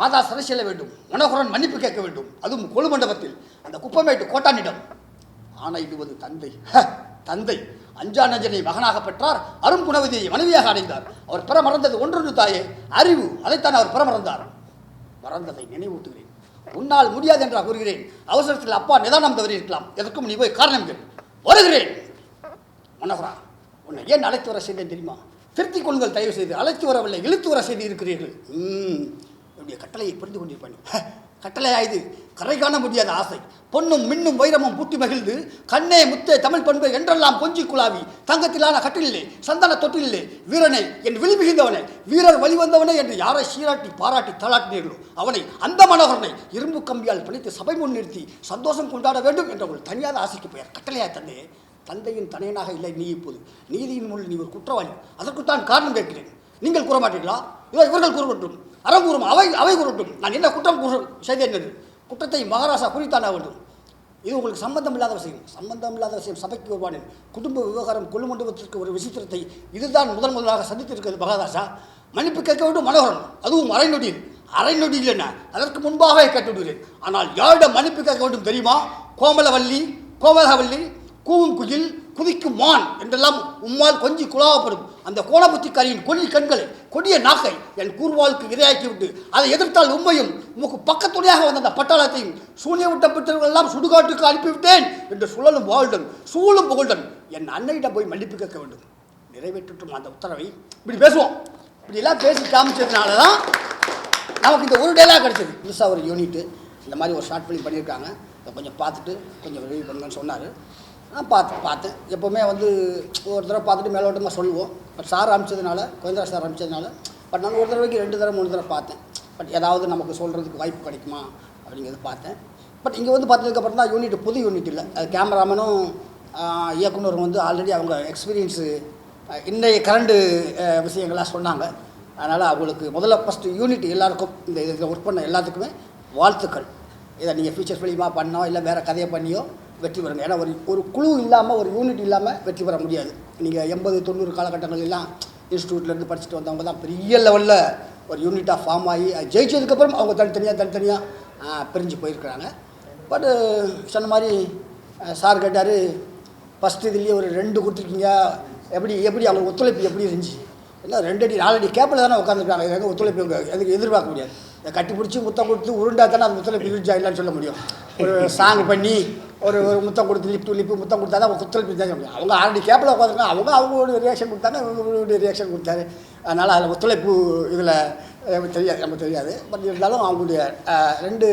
மாதா சிறை செல்ல வேண்டும், மனோகரன் மன்னிப்பு கேட்க வேண்டும், அதுவும் கொழுமண்டபத்தில் அந்த குப்பமேட்டு கோட்டானிடம். ஆணையிடுவது தந்தை. தந்தை அஞ்சானஞ்சனை மகனாக பெற்றார், அருங்குணவதியை மனைவியாக அடைந்தார். அவர் பெற மறந்தது ஒன்றொன்று தாயே, அறிவு. அதைத்தான் அவர் பெற மறந்தார். மறந்ததை நினைவூட்டுகிறேன். உன்னால் முடியாது என்றால் கூறுகிறேன். அவசரத்தில் அப்பா நிதானம் தவறி இருக்கலாம். எதற்கும் நீ போய் காரணம் கேள். வருகிறேன். மனோகரா, உன்னை ஏன் அழைத்து வர செய்தேன் தெரியுமா? திருத்திக் கொள்ளுங்கள், தயவு செய்து. அழைத்து வரவில்லை, இழுத்து வர செய்து இருக்கிறீர்கள். என்னுடைய கட்டளையை புரிந்து கொண்டிருப்பேன். கட்டளை ஆயுது கரை காண முடியாத ஆசை. பொன்னும் மின்னும் வைரமும் பூட்டி மகிழ்ந்து கண்ணே முத்தே தமிழ் பண்பு என்றெல்லாம் கொஞ்சி குழாவி தங்கத்திலான கட்டிலே சந்தன தொட்டிலே வீரனே, என் விழி மிகுந்தவனே, வீரர் வழிவந்தவனே என்று யாரை சீராட்டி பாராட்டி தாளாட்டினீர்களோ அவனை, அந்த மனோகரனை இரும்பு கம்பியால் பிடித்து சபை முன் நிறுத்தி சந்தோஷம் கொண்டாட வேண்டும் என்ற ஒரு தனியாத ஆசைக்கு பெயர் கட்டளையாய் தந்தையே. தந்தையின் தனையனாக இல்லை நீ. இப்போது நீதியின் முள் நீ ஒரு குற்றவாளி. அதற்குத்தான் காரணம் கேட்கிறேன். நீங்கள் கூற மாட்டீர்களா? இதோ இவர்கள் கூறட்டும், அறம் கூறும், அவை கூறட்டும். நான் என்ன குற்றம் செய்தேன் என்று குற்றத்தை மகாராஜா குறித்தான வேண்டும். இது உங்களுக்கு சம்பந்தம் இல்லாத விஷயம். சம்பந்தம் இல்லாத விஷயம் சபைக்கு வருவானேன். குடும்ப விவகாரம் கொள்ளுமண்டபத்திற்கு ஒரு விசித்திரத்தை இதுதான் முதலாக சந்தித்திருக்கிறது மகாராஜா. மன்னிப்பு கேட்க வேண்டும் மனோகரன், அதுவும் அரை நொடியில் என்ன, அதற்கு முன்பாக கேட்டுவிடுகிறேன். ஆனால் யாரிடம் மன்னிப்பு கேட்க வேண்டும் தெரியுமா? கோமலவல்லி, கூவும் குயில், குதிக்கும் மான் என்றெல்லாம் உம்மால் கொஞ்சி குழாவப்படும் அந்த கோணபுத்திக்காரியின் கொல்லி கண்களை, கொடிய நாக்கை என் கூர்வாளுக்கு இரையாக்கிவிட்டு அதை எதிர்த்தால் உண்மையும் உமக்கு பக்கத்துணையாக வந்த அந்த பட்டாளத்தையும் சூனியவிட்டப்பட்டவர்களெல்லாம் சுடுகாட்டுக்கு அனுப்பிவிட்டேன் என்று சுழலும் வாழ்டன் சூழும் புகழ்டன் என் அன்னையிடம் போய் மன்னிப்பு கேட்க வேண்டும். நிறைவேற்றும் அந்த உத்தரவை இப்படி பேசுவோம். இப்படியெல்லாம் பேசி காமிச்சதுனால தான் நமக்கு இந்த ஒரு டைலாக் கிடச்சிது. புதுசாக ஒரு யூனிட்டு இந்த மாதிரி ஒரு ஷார்ட் ஃபிலிம் பண்ணியிருக்காங்க. இதை கொஞ்சம் பார்த்துட்டு கொஞ்சம் ரிவ்யூ பண்ணுங்கன்னு சொன்னார். நான் பார்த்தேன். எப்போவுமே ஒரு தடவை பார்த்துட்டு மேலோட்டமாக சொல்லுவோம். பட் சார் அனுப்பிச்சதுனால, கோவிந்தராஜ் சார் அனுப்பிச்சதுனால, பட் நான் ஒரு தடவைக்கு 2 தடவை 3 தடவை பார்த்தேன். பட் ஏதாவது நமக்கு சொல்கிறதுக்கு வாய்ப்பு கிடைக்குமா அப்படிங்கிறது பார்த்தேன். பட் இங்கே பார்த்ததுக்கப்புறம் தான் யூனிட், புது யூனிட் இல்லை. அது கேமராமேனும் இயக்குனரும் ஆல்ரெடி அவங்க எக்ஸ்பீரியன்ஸு இன்றைய கரண்டு விஷயங்கள்லாம் சொன்னாங்க. அதனால் அவங்களுக்கு முதல்ல ஃபஸ்ட்டு யூனிட் எல்லாருக்கும் இந்த இதில் ஒர்க் பண்ண எல்லாத்துக்குமே வாழ்த்துக்கள். இதை நீங்கள் ஃபியூச்சர் ஃபிலிமாக பண்ணோ இல்லை வேறு கதையை பண்ணியோ வெற்றி பெறுங்க. ஏன்னா ஒரு குழு இல்லாமல், ஒரு யூனிட் இல்லாமல் வெற்றி பெற முடியாது. நீங்கள் 80-90 காலகட்டங்கள் எல்லாம் இன்ஸ்டியூட்லேருந்து படிச்சுட்டு வந்தவங்க தான் பெரிய லெவலில் ஒரு யூனிட்டாக ஃபார்ம் ஆகி ஜெயிச்சதுக்கப்புறம் அவங்க தனித்தனியாக பிரிஞ்சு போயிருக்கிறாங்க. பட் சொன்ன மாதிரி சார் கேட்டார், ஃபஸ்ட்டு இதுலேயே ஒரு 2 கொடுத்துருக்கீங்க, எப்படி அவங்க ஒத்துழைப்பு எப்படி இருந்துச்சு? இல்லை 2 அடி 4 அடி கேப்பில் தானே உட்காந்துருக்காங்க. எங்கள் ஒத்துழைப்பு எதுக்கு எதிர்பார்க்க முடியாது. கட்டி பிடிச்சி முத்தம் கொடுத்து உருண்டா தானே அந்த ஒத்துழைப்பு இருந்துச்சா இல்லைன்னு சொல்ல முடியும். ஒரு சாங் பண்ணி ஒரு முத்தம் கொடுத்து லிப்பு முத்தம் கொடுத்தா தான் அவங்க ஒத்துழைப்பு தான் சொல்ல முடியும். அவங்க ஆல்ரெடி கேப்பில் உட்காந்துருக்காங்க. அவங்களோட ரியாக்ஷன் கொடுத்தாங்க, இவங்களுடைய ரியாக்ஷன் கொடுத்தாரு. அதனால் அதில் ஒத்துழைப்பு இதில் நமக்கு தெரியாது. பட் இருந்தாலும் அவங்களுடைய 2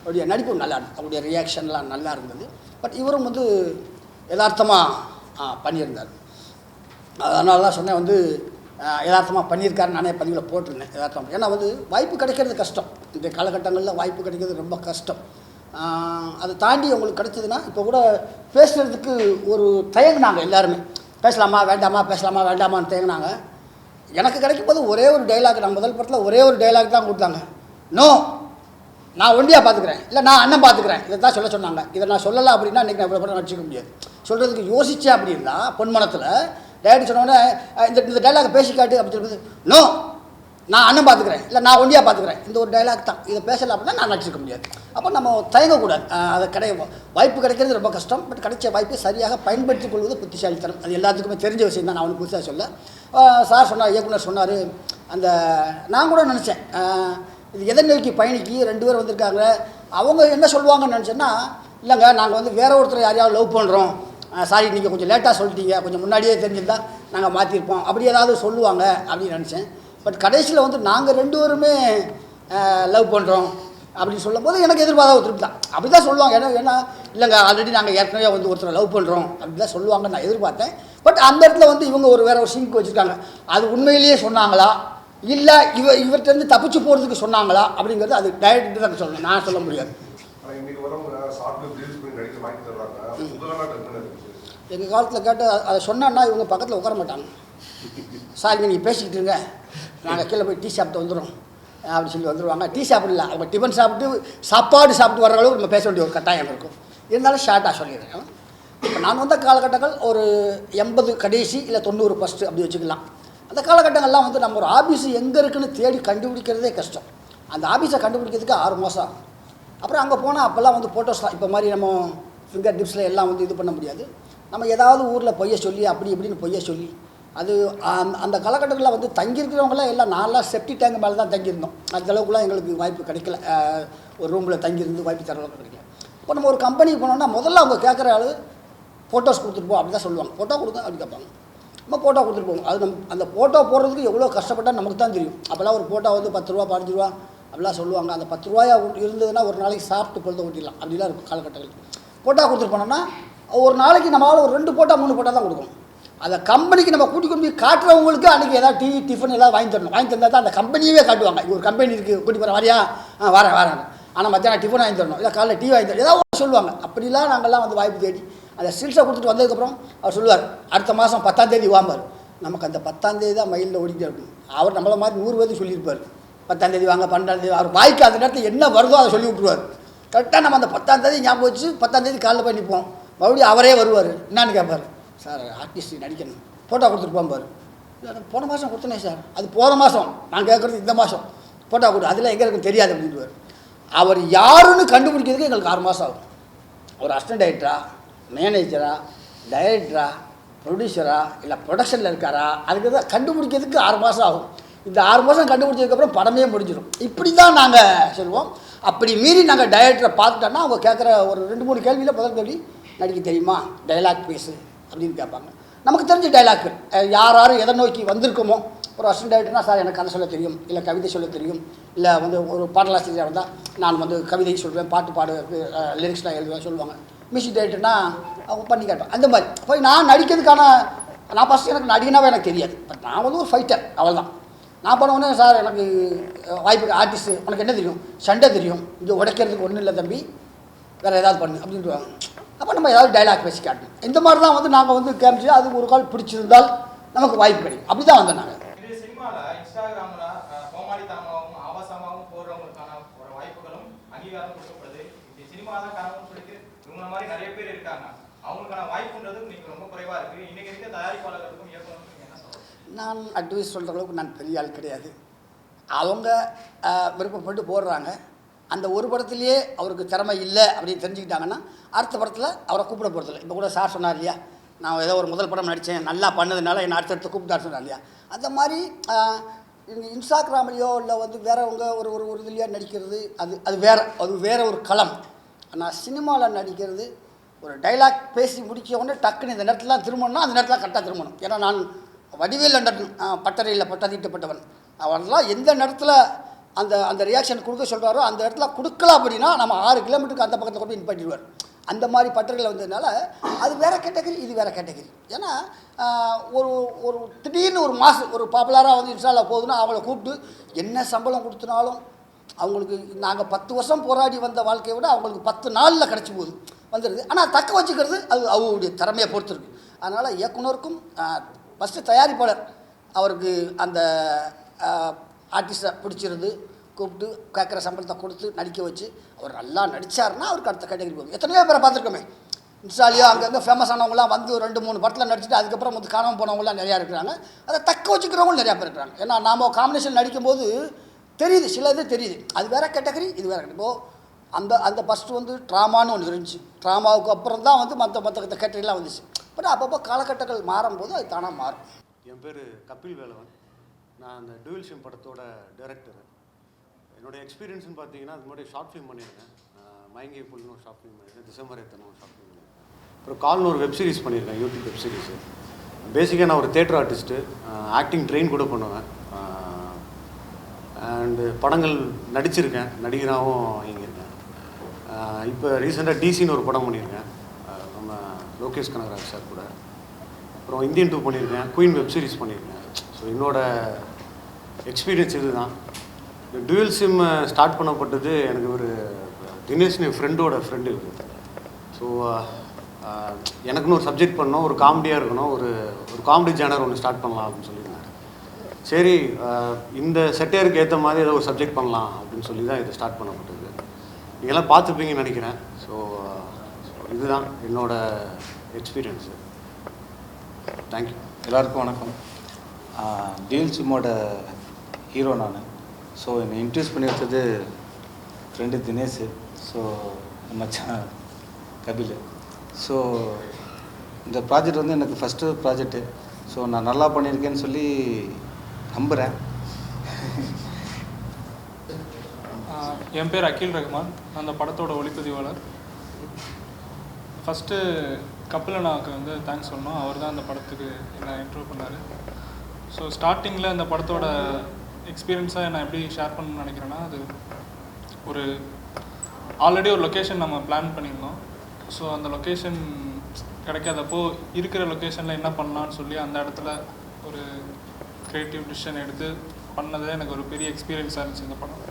உடைய நடிப்பு நல்லா இருந்தது. அவங்களுடைய ரியாக்ஷன்லாம் நல்லா இருந்தது. பட் இவரும் யதார்த்தமாக பண்ணியிருந்தார். அதனால தான் சொன்னேன் யதார்த்தமாக பண்ணியிருக்காரு. நானே பதிவில் போட்டிருந்தேன் யதார்த்தம். ஏன்னா வாய்ப்பு கிடைக்கிறது கஷ்டம். இந்த காலகட்டங்களில் வாய்ப்பு கிடைக்கிறது ரொம்ப கஷ்டம். அதை தாண்டி உங்களுக்கு கிடைச்சதுன்னா இப்போ கூட பேசுகிறதுக்கு ஒரு தயங்கினாங்க எல்லாருமே. பேசலாமா வேண்டாமான்னு தயங்கினாங்க. எனக்கு கிடைக்கும் போது ஒரே ஒரு டைலாக், நான் முதல் படத்தில் ஒரே ஒரு டைலாக் தான் கொடுத்தாங்க. நோ, நான் ஒண்டியாக பார்த்துக்கிறேன், இல்லை நான் அண்ணன் பார்த்துக்கிறேன், இதை தான் சொல்ல சொன்னாங்க. இதை நான் சொல்லலை அப்படின்னா இன்றைக்கி நான் இவ்வளோ படம் நடிச்சிக்க முடியாது. சொல்கிறதுக்கு யோசித்தேன் அப்படின்னா பொன்மனத்தில் டேரக்டர் சொன்னோடனே இந்த டைலாக் பேசிக்காட்டு அப்படின்னு சொல்லுறது, நோ நான் அண்ணன் பார்த்துக்கிறேன், இல்லை நான் ஒண்டியாக பார்த்துக்கிறேன், இந்த ஒரு டைலாக் தான். இதை பேசலை அப்படின்னா நான் நடிச்சிருக்க முடியாது. அப்போ நம்ம தயங்கக்கூடாது. அதை வாய்ப்பு கிடைக்கிறது ரொம்ப கஷ்டம். பட் கிடைச்ச வாய்ப்பை சரியாக பயன்படுத்திக் கொள்வது புத்திசாலித்தனம். அது எல்லாத்துக்குமே தெரிஞ்ச விஷயம் தான். நான் அவனுக்கு புதுசாக சொல்ல. சார் சொன்னார், இயக்குனர் சொன்னார். நான் கூட நினச்சேன், இது எதை நோக்கி பயணிக்கு 2 பேர் வந்திருக்காங்க, அவங்க என்ன சொல்லுவாங்கன்னு நினச்சேன்னா, இல்லைங்க நாங்கள் வேற ஒருத்தர் யாரையாவது லவ் பண்ணுறோம், சாரி நீங்கள் கொஞ்சம் லேட்டாக சொல்லிட்டீங்க, கொஞ்சம் முன்னாடியே தெரிஞ்சிருந்தால் நாங்கள் மாற்றிருப்போம், அப்படி ஏதாவது சொல்லுவாங்க அப்படின்னு நினச்சேன். பட் கடைசியில் நாங்கள் 2 பேருமே லவ் பண்ணுறோம் அப்படின்னு சொல்லும் போது எனக்கு எதிர்பார்த்த திருப்தி தான். அப்படி தான் சொல்லுவாங்க. ஏன்னா இல்லைங்க ஆல்ரெடி நாங்கள் ஏற்கனவே ஒருத்தரை லவ் பண்ணுறோம் அப்படி தான் சொல்லுவாங்கன்னு நான் எதிர்பார்த்தேன். பட் அந்த இடத்துல இவங்க வேற ஒரு சிங்க் வச்சுருக்காங்க. அது உண்மையிலேயே சொன்னாங்களா இல்லை இவர்கிட்ட தப்பிச்சு போகிறதுக்கு சொன்னாங்களா அப்படிங்கிறது அது டைரக்டர் தான் சொல்லணும், நான் சொல்ல முடியாது. எங்கள் காலத்தில் கேட்டு அதை சொன்னான்னா இவங்க பக்கத்தில் உட்கார மாட்டாங்க. சார் நீங்கள் பேசிக்கிட்டு இருங்க, நாங்கள் கீழே போய் டீ சாப்பிட்டு வந்துடும் அப்படின்னு சொல்லி வந்துடுவாங்க. டீ சாப்பிடல, அவங்க டிஃபன் சாப்பாடு சாப்பிட்டு வர அளவுக்கு நம்ம பேச வேண்டிய ஒரு கட்டாயம் இருக்கும். இருந்தாலும் ஷார்ட்டாக சொல்லிடுறேன். இப்போ நான் வந்த காலகட்டங்கள் ஒரு 80 கடைசி இல்லை 90 ஃபஸ்ட்டு அப்படி வச்சுக்கலாம். அந்த காலகட்டங்கள்லாம் நம்ம ஒரு ஆஃபீஸ் எங்கே இருக்குன்னு தேடி கண்டுபிடிக்கிறதே கஷ்டம். அந்த ஆஃபீஸை கண்டுபிடிக்கிறதுக்கு 6 மாதம். அப்புறம் அங்கே போனால் அப்போல்லாம் வந்து ஃபோட்டோஸ் தான். இப்போ மாதிரி நம்ம ஃபிங்கர் டிப்ஸில் எல்லாம் வந்து இது பண்ண முடியாது. நம்ம ஏதாவது ஊரில் பொய்ய சொல்லி அப்படி இப்படின்னு பொய்ய சொல்லி அது அந்த காலகட்டங்களில் வந்து தங்கியிருக்கிறவங்களாம் எல்லாம் நான்லாம் செப்டி டேங்க் மேலே தான் தங்கியிருந்தோம். அந்த அளவுக்குலாம் எங்களுக்கு வாய்ப்பு கிடைக்கல. ஒரு ரூமில் தங்கியிருந்து வாய்ப்பு தர அளவுக்கு கிடைக்கல. இப்போ நம்ம ஒரு கம்பெனிக்கு போனோம்னா முதல்ல அவங்க கேட்குற ஆள் ஃபோட்டோஸ் கொடுத்துருப்போம் அப்படி தான் சொல்லுவாங்க. ஃபோட்டோ கொடுங்க அப்படி கேட்பாங்க. நம்ம ஃபோட்டோ கொடுத்துட்டு போவோம். அது அந்த ஃபோட்டோ போடுறதுக்கு எவ்வளோ கஷ்டப்பட்டால் நமக்கு தான் தெரியும். அப்போல்லாம் ஒரு ஃபோட்டோ வந்து 10 ரூபா 15 ரூபா அப்படிலாம் சொல்லுவாங்க. அந்த 10 ரூபாயா இருந்ததுன்னா ஒரு நாளைக்கு சாப்பிட்டு பொழுத ஓட்டிடலாம் அப்படிலாம் இருக்கும் காலகட்டங்கள். ஃபோட்டோ கொடுத்துட்டு போனோம்னா ஒரு நாளைக்கு நம்மளால் ஒரு 2 ஃபோட்டோ 3 ஃபோட்டோ தான் கொடுக்கணும். அதை கம்பெனிக்கு நம்ம கூட்டி கொண்டு போய் காட்டுறவங்களுக்கு அன்றைக்கி ஏதாவது டீ டிஃபன் ஏதாவது வாங்கி தரணும். வாங்கி தந்தால் தான் அந்த கம்பெனியே காட்டுவாங்க. ஒரு கம்பெனி இருக்குது கூட்டி போகிற வரையா வரேன் ஆனால் மத்தியானம் டிஃபன் வாங்கி தரணும், இல்லை காலைல டீ வாங்கி தரணும், ஏதாவது சொல்லுவாங்க. அப்படிலாம் நாங்கள்லாம் வந்து வாய்ப்பு தேடி அந்த ஸ்டில்ஸை கொடுத்துட்டு வந்ததுக்கப்புறம் அவர் சொல்லுவார் அடுத்த மாதம் 10ஆம் தேதி வாம்பார். நமக்கு அந்த 10ஆம் தேதி தான் மைண்டில் ஓடிக்கிட்டே இருக்கும். அவர் நம்மளை மாதிரி 100 பேருக்கு சொல்லியிருப்பார் 10ஆம் தேதி வாங்க 12ஆம் தேதி. அவர் வாய்க்கு அந்த நேரத்தில் என்ன வருதோ அதை சொல்லி விட்டுருவார். கரெக்டாக நம்ம அந்த 10ஆம் தேதி ஞாபகம் வச்சு 10ஆம் தேதி காலையில் போய் நிற்போம். மறுபடியும் அவரே வருவார். என்னான்னு கேட்பார், சார் ஆர்டிஸ்ட் நடிக்கணும் ஃபோட்டோ கொடுத்துருப்போம் பாரு. போன மாதம் கொடுத்தனே சார், அது போன மாதம், நான் கேட்குறது இந்த மாதம் ஃபோட்டோ கொடு, அதில் எங்கே இருக்குன்னு தெரியாது அப்படின்ட்டுவார். அவர் யாருன்னு கண்டுபிடிக்கிறதுக்கு எங்களுக்கு 6 மாதம் ஆகும். ஒரு அசிஸ்டன்ட் டைரக்டரா, மேனேஜரா, டைரக்டரா, ப்ரொடியூசரா, இல்லை ப்ரொடக்ஷனில் இருக்காரா, அதுக்கு தான் கண்டுபிடிக்கிறதுக்கு 6 மாதம் ஆகும். இந்த 6 மாதம் கண்டுபிடிச்சதுக்கப்புறம் படமே முடிஞ்சிடும். இப்படி தான் நாங்கள் சொல்லுவோம். அப்படி மீறி நாங்கள் டைரக்டரை பார்த்துட்டோன்னா அவங்க கேட்குற ஒரு 2-3 கேள்வியில் முதல் கேள்வி நடிக்க தெரியுமா, டைலாக் பேசு அப்படின்னு கேட்பாங்க. நமக்கு தெரிஞ்ச டைலாக்கு யார் எதை நோக்கி வந்திருக்கோமோ. ஒரு அசிஸ்டன்ட் டைரக்டர்னா சார் எனக்கு கதை சொல்ல தெரியும், இல்லை கவிதை சொல்ல தெரியும், இல்லை வந்து ஒரு பாடலாசிரியர் இருந்தால் நான் வந்து கவிதை சொல்வேன், பாட்டு பாடுவேன், லிரிக்ஸ்லாம் எழுதுவேன் சொல்லுவாங்க. மியூசிக் டைரக்டர்னா அவங்க பண்ணி காட்டுவேன். அந்த மாதிரி போய் நான் நடிக்கிறதுக்கான நான் ஃபஸ்ட்டு எனக்கு நடிகனாவே எனக்கு தெரியாது. பட் நான் வந்து ஒரு ஃபைட்டர் அவ்வளோதான். நான் பண்ணுவேன்னே சார் எனக்கு வாய்ப்பு ஆர்டிஸ்ட்டு உனக்கு என்ன தெரியும், சண்டை தெரியும், இங்கே உடைக்கிறதுக்கு ஒன்றும் இல்லை தம்பி, வேறு ஏதாவது பண்ணு அப்படின்ட்டு. அப்போ நம்ம ஏதாவது டைலாக் பேசி காட்டணும். இந்த மாதிரி தான் வந்து நாங்கள் வந்து கேமிச்சு அது ஒரு கால் பிடிச்சிருந்தால் நமக்கு வாய்ப்பு கிடைக்கும். அப்படி தான் வந்தோம் நாங்கள். சினிமாவில் இன்ஸ்டாகிராமில் கோமாளித்தனமாகவும் ஆபாசமாகவும் போடுறவங்களுக்கான ஒரு வாய்ப்புகளும் அங்கீகாரம் கொடுக்கப்படுது. இப்படி சினிமா தான் கனவுன்னு சொல்லிட்டு இவங்கள மாதிரி நிறைய பேர் இருக்காங்க. அவங்களுக்கான வாய்ப்புன்றது இன்னைக்கு ரொம்ப குறைவாக இருக்குது. இன்றைக்கி இருக்க தயாரிப்பாளர்களுக்கும் இயக்குநருக்கும் என்ன சொல்லுங்கள்? நான் அட்வைஸ் சொல்கிற அளவுக்கு நான் பெரிய ஆள் கிடையாது. அவங்க விருப்பப்பட்டு போடுறாங்க. அந்த ஒரு படத்துலேயே அவருக்கு திறமை இல்லை அப்படின்னு தெரிஞ்சுக்கிட்டாங்கன்னா அடுத்த படத்தில் அவரை கூப்பிட போகிறதில்ல. இப்போ கூட சார் சொன்னார் இல்லையா, நான் ஏதோ ஒரு முதல் படம் நடித்தேன் நல்லா பண்ணதுனால என்னை அடுத்தடுத்து கூப்பிட்டாரு சொன்னார் இல்லையா. அந்த மாதிரி இன்ஸ்டாகிராம்லேயோ இல்லை வந்து வேறவங்க ஒரு ஒரு இதுலையோ நடிக்கிறது அது வேறு ஒரு களம். ஆனால் சினிமாவில் நடிக்கிறது ஒரு டைலாக் பேசி முடிக்க உடனே டக்குன்னு இந்த நேரத்துலாம் திரும்பணும்னா அந்த நேரத்தில் கரெக்டாக திரும்பணும். ஏன்னா நான் வடிவேல் பட்டறையில் பட்டதிட்டப்பட்டவன். அவரெல்லாம் எந்த நேரத்தில் அந்த ரியாக்ஷன் கொடுக்க சொல்கிறாரோ அந்த இடத்துல கொடுக்கல அப்படின்னா நம்ம 6 கிலோமீட்டருக்கு அந்த பக்கத்தில் கொண்டு போய் நிப்பாட்டிடுவார். அந்த மாதிரி பட்டறையில் வந்ததுனால அது வேறு கேட்டகரி, இது வேறு கேட்டகரி. ஏன்னா ஒரு திடீர்னு ஒரு மாதம் ஒரு பாப்புலராக வந்து இன்ஸ்டாவில் போகுதுன்னா அவங்கள கூப்பிட்டு என்ன சம்பளம் கொடுத்தனாலும் அவங்களுக்கு நாங்கள் 10 வருஷம் போராடி வந்த வாழ்க்கையை விட அவங்களுக்கு 10 நாளில் கிடச்சி போகுது வந்துடுது. ஆனால் தக்க வச்சுக்கிறது அது அவங்களுடைய திறமையை பொறுத்திருக்கு. அதனால் இயக்குனருக்கும் ஃபஸ்ட்டு தயாரிப்பாளர் அவருக்கு அந்த ஆர்டிஸ்ட்டை பிடிச்சிருந்து கூப்பிட்டு கேட்குற சம்பளத்தை கொடுத்து நடிக்க வச்சு அவர் நல்லா நடித்தார்னா அவருக்கு அடுத்த கேட்டகரி போகும். எத்தனையோ பேரை பார்த்துருக்கோமே இன்ஸ்டாலியோ அங்கங்கே ஃபேமஸ் ஆனவங்களாம் வந்து 2-3 படத்தில் நடிச்சுட்டு அதுக்கப்புறம் வந்து காணாமல் போனவங்களாம் நிறையா இருக்கிறாங்க. அதை தக்க வச்சுக்கிறவங்களும் நிறையா பேர் இருக்கிறாங்க. ஏன்னா நாம் காம்பினேஷன் நடிக்கும்போது தெரியுது, சில இது தெரியுது, அது வேறு கேட்டகரி இது வேறு. இப்போது அந்த ஃபஸ்ட்டு வந்து ட்ராமான்னு ஒன்று இருந்துச்சு. ட்ராமாவுக்கு அப்புறம் தான் வந்து மற்ற கேட்டகரிலாம் வந்துச்சு. பட் அப்பப்போ காலகட்டங்கள் மாறும்போது அது தானாக மாறும். என் பேர் கபில் வேலவன். நான் அந்த டூயல் சிம் படத்தோட டைரக்டர். என்னோடய எக்ஸ்பீரியன்ஸ்னு பார்த்தீங்கன்னா அது முன்னாடி ஷார்ட் ஃபிலிம் பண்ணியிருக்கேன். மயங்கி புல்னு ஒரு ஷார்ட் ஃபிலிம் பண்ணியிருக்கேன். டிசம்பர் எத்தனை ஒரு ஷார்ட் ஃபிலிம் பண்ணியிருக்கேன். அப்புறம் கால்னு ஒரு வெப் சீரிஸ் பண்ணியிருக்கேன், யூடியூப் வெப் சீரிஸு. பேசிக்காக நான் ஒரு தியேட்டர் ஆர்டிஸ்ட்டு, ஆக்டிங் ட்ரெயின் கூட பண்ணுவேன். அண்டு படங்கள் நடிச்சிருக்கேன், நடிகராகவும் இயங்கியிருக்கேன். இப்போ ரீசெண்டாக டிசின்னு ஒரு படம் பண்ணியிருக்கேன் நம்ம லோகேஷ் கனகராஜ் சார் கூட. அப்புறம் இந்தியன் 2 பண்ணியிருக்கேன், குயின் வெப் சீரிஸ் பண்ணியிருக்கேன். ஸோ என்னோடய எக்ஸ்பீரியன்ஸ் இது தான். இந்த டூயல் சிம் ஸ்டார்ட் பண்ணப்பட்டது எனக்கு ஒரு தினேஷ்னு ஃப்ரெண்டோட ஃப்ரெண்டு இருக்குது. ஸோ எனக்குன்னு ஒரு சப்ஜெக்ட் பண்ணோம், ஒரு காமெடியாக இருக்கணும், ஒரு காமெடி ஜேனர் ஒன்று ஸ்டார்ட் பண்ணலாம் அப்படின்னு சொல்லியிருந்தாங்க. சரி இந்த செட்டையருக்கு ஏற்ற மாதிரி ஏதோ ஒரு சப்ஜெக்ட் பண்ணலாம் அப்படின்னு சொல்லி தான் இது ஸ்டார்ட் பண்ணப்பட்டது. நீங்கள்லாம் பார்த்துப்பீங்கன்னு நினைக்கிறேன். ஸோ இதுதான் என்னோடய எக்ஸ்பீரியன்ஸு. தேங்க்யூ. எல்லாருக்கும் வணக்கம். டூயல் சிம்மோட ஹீரோ நான். ஸோ என்னை இன்ட்ரடியூஸ் பண்ணி வச்சது ஃப்ரெண்டு தினேஷ், ஸோ மச்சான் கபில். ஸோ இந்த ப்ராஜெக்ட் வந்து எனக்கு ஃபஸ்ட்டு ப்ராஜெக்ட்டு. ஸோ நான் நல்லா பண்ணியிருக்கேன்னு சொல்லி நம்புகிறேன். என் பேர் அகில் ரஹ்மான், அந்த படத்தோட ஒளிப்பதிவாளர். ஃபஸ்ட்டு கபிலனாவுக்கு வந்து தேங்க்ஸ் சொல்லணும். அவர் தான் அந்த படத்துக்கு என்னை இன்ட்ரோ பண்ணார். ஸோ ஸ்டார்டிங்கில் அந்த படத்தோட எக்ஸ்பீரியன்ஸாக நான் எப்படி ஷேர் பண்ணணும்னு நினைக்கிறேன்னா, அது ஒரு ஆல்ரெடி ஒரு லொக்கேஷன் நம்ம பிளான் பண்ணியிருந்தோம். ஸோ அந்த லொக்கேஷன் கிடைக்காதப்போ இருக்கிற லொக்கேஷனில் என்ன பண்ணலான்னு சொல்லி அந்த இடத்துல ஒரு க்ரியேட்டிவ் டிசிஷன் எடுத்து பண்ணதே எனக்கு ஒரு பெரிய எக்ஸ்பீரியன்ஸாக இருந்துச்சு இந்த படம்.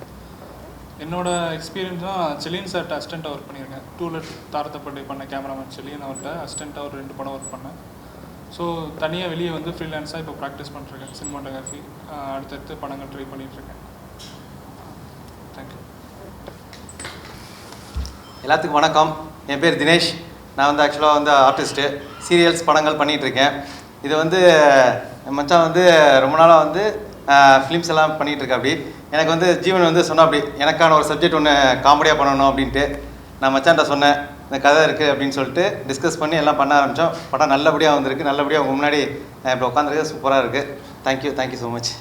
என்னோடய எக்ஸ்பீரியன்ஸாக செலின் சார்கிட்ட அசிஸ்டண்ட்டாக ஒர்க் பண்ணியிருக்கேன். டூலெட் தாரத்தப்பட்டு பண்ண கேமராமேன் செலின் அவர்கிட்ட அசிஸ்டண்ட்டாக ஒரு 2 படம் ஒர்க் பண்ணேன். ஸோ தனியாக வெளியே வந்து ஃப்ரீலான்ஸாக இப்போ ப்ராக்டிஸ் பண்ணிட்டுருக்கேன். சினிமாட்டோகிராஃபி அடுத்தடுத்து படங்கள் ட்ரை பண்ணிகிட்ருக்கேன். தேங்க்யூ. எல்லாத்துக்கும் வணக்கம். என் பேர் தினேஷ். நான் வந்து ஆக்சுவலாக வந்து ஆர்டிஸ்ட்டு, சீரியல்ஸ் படங்கள் பண்ணிகிட்ருக்கேன். இது வந்து மச்சான் வந்து ரொம்ப நாளாக வந்து ஃபிலிம்ஸ் எல்லாம் பண்ணிகிட்ருக்கேன். அப்படி எனக்கு வந்து ஜீவன் வந்து சொன்னால் அப்படி எனக்கான ஒரு சப்ஜெக்ட் ஒன்று காமெடியாக பண்ணணும் அப்படின்ட்டு நான் மச்சான்ட்ட சொன்னேன். இந்த கதை இருக்குது அப்படின்னு சொல்லிட்டு டிஸ்கஸ் பண்ணி எல்லாம் பண்ண ஆரம்பித்தோம். படம் நல்லபடியாக வந்திருக்கு. நல்லபடியாக உங்கள் முன்னாடி இப்போ உட்காந்துருக்கு. சூப்பராக இருக்குது. Thank you so much.